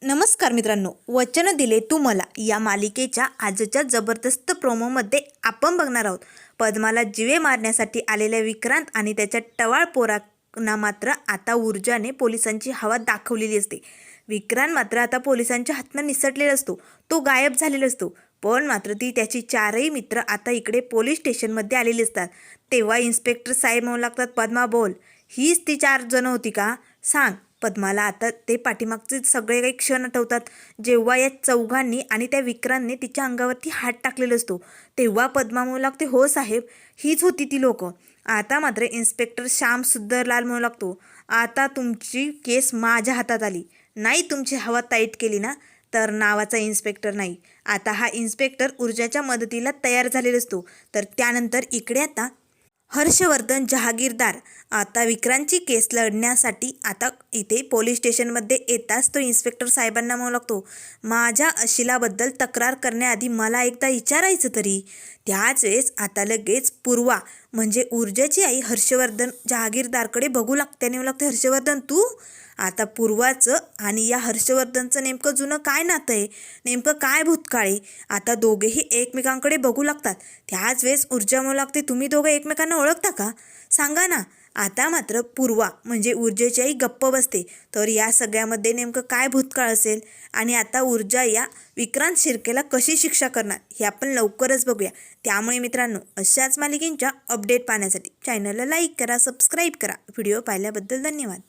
नमस्कार मित्रांनो, वचन दिले तू मला या मालिकेच्या आजच्या जबरदस्त प्रोमोमध्ये आपण बघणार आहोत पद्माला जीवे मारण्यासाठी आलेल्या विक्रांत आणि त्याच्या टवाळ पोरांना मात्र आता ऊर्जाने पोलिसांची हवा दाखवलेली असते। विक्रांत मात्र आता पोलिसांच्या हातनं निसटलेला असतो, तो गायब झालेला असतो। पण मात्र ती त्याची चारही मित्र आता इकडे पोलीस स्टेशनमध्ये आलेली असतात। तेव्हा इन्स्पेक्टर साहेब म्हणू लागतात, पद्मा बोल, हीच ती 4 जण होती का? सांग। पद्माला आता ते पाठीमागचे सगळे काही क्षण आठवतात, जेव्हा या चौघांनी आणि त्या विक्रांतने तिच्या अंगावरती हात टाकलेला असतो। तेव्हा पद्मा म्हणू लागते, हो साहेब, हीच होती ती लोक। आता मात्र इन्स्पेक्टर श्याम सुंदरलाल म्हणू लागतो, आता तुमची केस माझ्या हातात आली नाही, तुमची हवा टाईट केली ना तर नावाचा इन्स्पेक्टर नाही, आता हा इन्स्पेक्टर ऊर्जाच्या मदतीला तयार झालेला असतो। तर त्यानंतर इकडे आता हर्षवर्धन जहागीरदार आता विक्रांतची केस लढण्यासाठी आता इथे पोलीस स्टेशनमध्ये येताच तो इन्स्पेक्टर साहेबांना म्हणू लागतो, माझ्या अशिलाबद्दल तक्रार करण्याआधी मला एकदा विचारायचं तरी। त्याच वेळेस आता लगेच पूर्वा म्हणजे ऊर्जाची आई हर्षवर्धन जहागीरदारकडे बघू लागते आणि लागते, हर्षवर्धन तू? आता पूर्वाचं आणि या हर्षवर्धनचं नेमकं जुनं काय नातं आहे, नेमकं काय भूतकाळ आहे? आता दोघेही एकमेकांकडे बघू लागतात। त्याच वेळेस ऊर्जा म्हणू लागते, तुम्ही दोघं एकमेकांना ओळखता का? सांगा ना। आता मात्र पूर्वा म्हणजे ऊर्जेची आई गप्प बसते, तर या सगळ्यामध्ये नेमकं काय भूतकाळ असेल आणि आता ऊर्जा या विक्रांत शिर्केला कशी शिक्षा करणार हे आपण लवकरच बघूया। त्यामुळे मित्रांनो, अशाच मालिकेंच्या अपडेट पाहण्यासाठी चॅनलला लाईक करा, सबस्क्राईब करा। व्हिडिओ पाहिल्याबद्दल धन्यवाद।